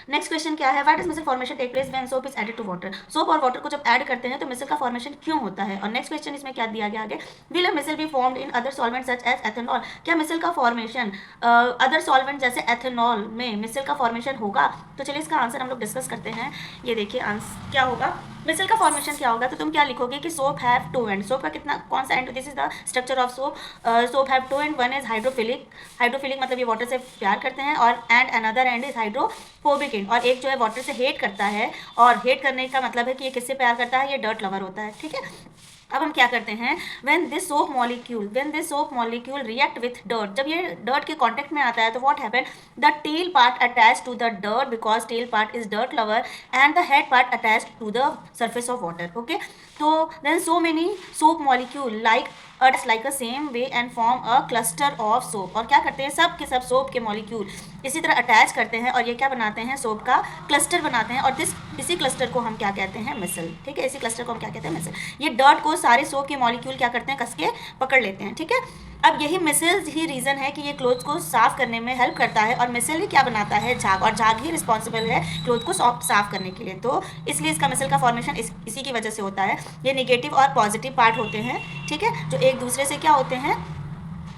Next question क्या है, why does micelle formation take place when soap is added to water. Soap और water को जब add करते हैं तो मिसल का फॉर्मेशन क्यों होता है। और नेक्स्ट क्वेश्चन इसमें क्या दिया गया आगे, will a micelle be formed in other solvent such as ethanol. क्या मिसल का फॉर्मेशन अदर सॉल्वेंट जैसे एथेनॉल में मिसल का फॉर्मेशन होगा। तो चलिए इसका आंसर हम लोग डिस्कस करते हैं। ये देखिए आंसर क्या होगा, मिसल का फॉर्मेशन क्या होगा। तो तुम क्या लिखोगे कि soap have two end, soap का कितना कौन सा end, this is the structure of soap. Soap have two end, one is hydrophilic, hydrophilic मतलब ये वाटर से प्यार करते हैं, और end another end is hydrophobic end, और एक जो है वाटर से हेट करता है। और हेट करने का मतलब है कि ये किससे प्यार करता है, ये डर्ट लवर होता है। ठीक है, अब हम क्या करते हैं, when this soap molecule react with dirt, जब ये डर्ट के कांटेक्ट में आता है तो what happen, the tail part attach to the dirt because tail part is dirt lover and the head part attach to the surface of water. Okay, so then so many soap molecule like a same way and form a cluster of soap. और क्या करते हैं, सब के सब soap के molecule इसी तरह अटैच करते हैं और ये क्या बनाते हैं, सोप का क्लस्टर बनाते हैं। और इसी क्लस्टर को हम क्या कहते हैं, मिसल। ठीक है, इसी क्लस्टर को हम क्या कहते हैं, मिसल। ये डर्ट को सारे सोप के मॉलिक्यूल क्या करते हैं, कस के पकड़ लेते हैं। ठीक है, अब यही मिसल ही रीज़न है कि ये क्लोथ को साफ करने में हेल्प करता है, और मिसल ही क्या बनाता है, झाग, और झाग ही रिस्पॉन्सिबल है क्लोथ को साफ करने के लिए। तो इसलिए इसका मिसल का फॉर्मेशन इसी की वजह से होता है। ये निगेटिव और पॉजिटिव पार्ट होते हैं, ठीक है, जो एक दूसरे से क्या होते हैं,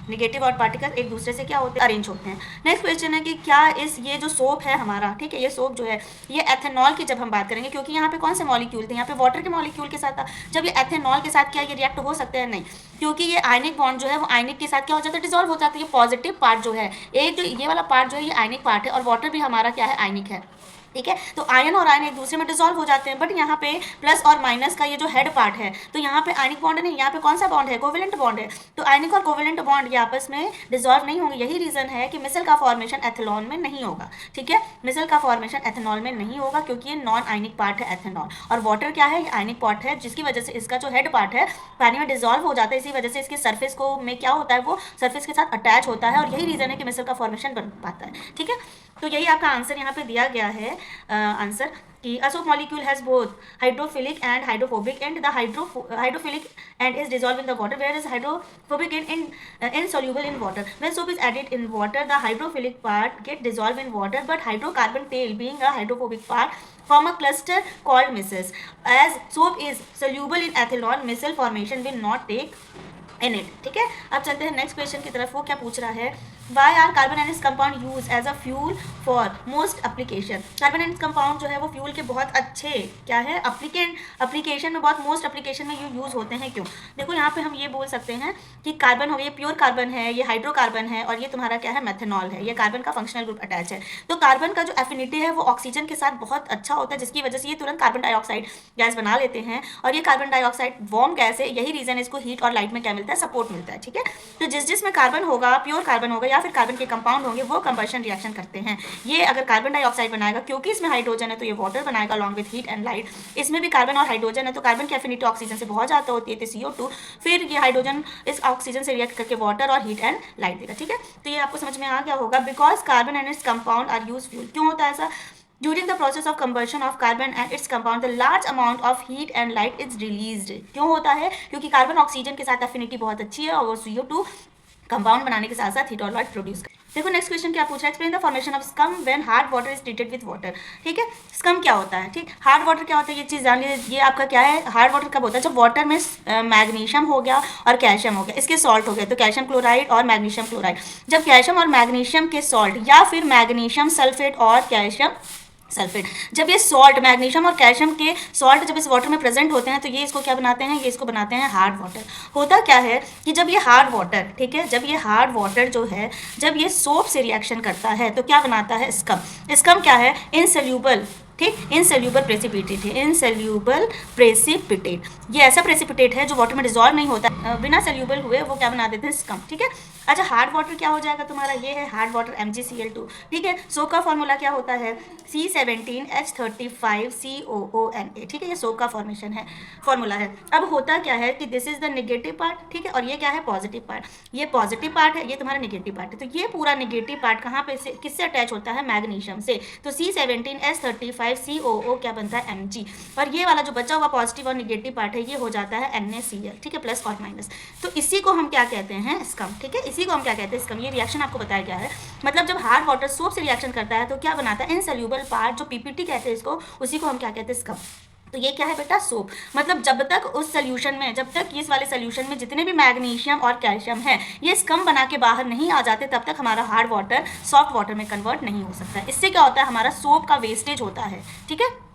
निगेटिव और पार्टिकल एक दूसरे से क्या होते हैं, अरेंज होते हैं। नेक्स्ट क्वेश्चन है कि क्या ये जो सोप है हमारा, ठीक है, ये सोप जो है ये एथेनॉल की जब हम बात करेंगे, क्योंकि यहाँ पे कौन से मॉलिक्यूल थे, यहाँ पे वाटर के मॉलिक्यूल के साथ था, जब ये एथेनॉल के साथ क्या ये रिएक्ट हो सकते हैं, नहीं, क्योंकि ये आयनिक बॉन्ड जो है वो आयनिक के साथ क्या हो जाता है, डिजॉल्व हो जाता है। ये पॉजिटिव पार्ट जो है, एक जो ये वाला पार्ट जो है ये आयनिक पार्ट है, और वाटर भी हमारा क्या है, आयनिक है। ठीक है, तो आयन और आयन एक दूसरे में डिसॉल्व हो जाते हैं, बट यहाँ पे प्लस और माइनस का ये जो हेड पार्ट है, तो यहाँ पे आयनिक बॉन्ड नहीं, यहाँ पे कौन सा बॉन्ड है, कोवेलेंट बॉन्ड है। तो आयनिक और कोवेलेंट बॉन्ड ये आपस में डिसॉल्व नहीं होंगे, यही रीजन है कि मिसल का फॉर्मेशन एथेनॉल में नहीं होगा। ठीक है, मिसल का फॉर्मेशन एथेनॉल में नहीं होगा क्योंकि ये नॉन आयनिक पार्ट है एथेनॉल, और वाटर क्या है, ये आयनिक पार्ट है, जिसकी वजह से इसका जो हेड पार्ट है पानी में डिसॉल्व हो जाता है, इसी वजह से इसके सर्फेस को में क्या होता है, वो सर्फेस के साथ अटैच होता है, और यही रीजन है कि मिसल का फॉर्मेशन बन पाता है। ठीक है, तो यही आपका आंसर यहाँ पे दिया गया है। आंसर कि a soap molecule has both hydrophilic and hydrophobic end. The hydrophilic end is dissolved in the water, whereas hydrophobic end insoluble in water. When soap is added in water, the hydrophilic part get dissolved in water, but hydrocarbon tail, being a hydrophobic part, form a cluster called micelles. As soap is soluble in ethanol, micelle formation will not take in it. ठीक है, अब चलते हैं next question की तरफ। वो क्या पूछ रहा है, why are carbonaceous compound use as a fuel for most application. Carbonaceous compound जो है वो फ्यूल के बहुत अच्छे क्या है, एप्लीकेशन में, बहुत मोस्ट एप्लीकेशन में यूज होते हैं। क्यों, देखो यहाँ पे हम ये बोल सकते हैं कि कार्बन हो गया, ये प्योर कार्बन है, ये हाइड्रोकार्बन है, और ये तुम्हारा क्या है, मेथेनॉल है, ये कार्बन का फंक्शनल ग्रुप अटैच है। तो कार्बन का जो एफिनिटी है वो ऑक्सीजन के साथ बहुत अच्छा होता है, जिसकी वजह से ये तुरंत कार्बन डाइऑक्साइड गैस बना लेते हैं, और ये कार्बन डाइऑक्साइड वार्म गैस है, यही रीजन है इसको हीट और लाइट में क्या मिलता है, सपोर्ट मिलता है। ठीक है, तो जिसमें कार्बन होगा, प्योर कार्बन होगा, या फिर कार्बन के कंपाउंड होंगे, वो कंबशन रिएक्शन करते हैं। ये अगर कार्बन डाइऑक्साइड बनाएगा, क्योंकि इसमें हाइड्रोजन है, तो ये वाटर बनाएगा along with heat and light. इसमें भी कार्बन और हाइड्रोजन है, तो कार्बन की एफिनिटी ऑक्सीजन से बहुत ज़्यादा होती है, तो CO2, फिर ये हाइड्रोजन इस ऑक्सीजन से रिएक्ट करके वाटर और हीट एंड लाइट देगा। ठीक है, तो ये आपको समझ में आ गया होगा। Because carbon and its compound are use fuel, क्यों होता है ऐसा, During the process of combustion of carbon and its compound, the large amount of heat and light is released. क्यों होता है, क्योंकि कार्बन ऑक्सीजन के साथ एफिनिटी बहुत अच्छी है, और वो CO2 कंपाउंड बनाने के साथ साथ हीट और लाइट प्रोड्यूस कर। देखो नेक्स्ट क्वेश्चन क्या पूछा है, explain the formation of scum when hard water is treated with water. ठीक है, स्कम क्या होता है, ठीक, हार्ड वाटर क्या होता है, ये चीज़ जान लीजिए। ये आपका क्या है, हार्ड वाटर कब होता है, जब वाटर में मैग्नीशियम हो गया और कैल्शियम हो गया, इसके सॉल्ट हो गए, तो कैल्शियम क्लोराइड और मैग्नीशियम क्लोराइड। जब कैल्शियम और मैग्नीशियम के सॉल्ट, या फिर मैग्नीशियम सल्फेट और कैल्शियम सल्फेट, जब ये सॉल्ट, मैग्नीशियम और कैल्शियम के सॉल्ट जब इस वाटर में प्रेजेंट होते हैं, तो ये इसको क्या बनाते हैं, ये इसको बनाते हैं हार्ड वाटर। होता क्या है कि जब ये हार्ड वाटर, ठीक है, जब ये हार्ड वाटर जो है, जब ये सोप से रिएक्शन करता है, तो क्या बनाता है, स्कम। स्कम क्या है, इनसोल्यूबल, ठीक, इनसोल्यूबल प्रेसिपिटेट है, इनसोल्यूबल प्रेसिपिटेट। ये ऐसा प्रेसिपिटेट है जो वाटर में डिजॉल्व नहीं होता, बिना सोल्यूबल हुए वो क्या बना देते हैं, स्कम। ठीक है, अच्छा, हार्ड वाटर क्या हो जाएगा तुम्हारा, ये है हार्ड वाटर MgCl2। ठीक है, सोप का फॉर्मूला क्या होता है, C17H35COONA। ठीक है, ये सोप का फॉर्मेशन है, फॉर्मूला है। अब होता क्या है कि this is the negative part, ठीक है, और ये क्या है, पॉजिटिव पार्ट। ये पॉजिटिव पार्ट है, ये तुम्हारा नेगेटिव पार्ट है। तो ये पूरा नेगेटिव पार्ट कहाँ पे से, किससे अटैच होता है, मैग्नीशियम से। तो C17H35 COO क्या बनता है Mg, और ये वाला जो बचा हुआ पॉजिटिव और निगेटिव पार्ट है ये हो जाता है NaCl, ठीक है, प्लस और माइनस। तो इसी को हम क्या कहते हैं, स्कम, ठीक है, इसी को हम क्या कहते हैं, स्कम। ये रिएक्शन आपको बताया गया है। मतलब जब हार्ड वाटर सोप से रिएक्शन करता है तो क्या बनाता है, इनसोल्यूबल पार्ट, जो PPT कहते हैं इसको, उसी को हम क्या कहते हैं, स्कम। तो ये क्या है बेटा, सोप। मतलब जब तक उस सोल्यूशन में, जब तक इस वाले सोल्यूशन में जितने भी मैग्नीशियम और कैल्शियम है ये स्कम बना के बाहर नहीं आ जाते, तब तक हमारा हार्ड वाटर सॉफ्ट वाटर में कन्वर्ट नहीं हो सकता। इससे क्या होता है, हमारा सोप का वेस्टेज होता है, ठीक है।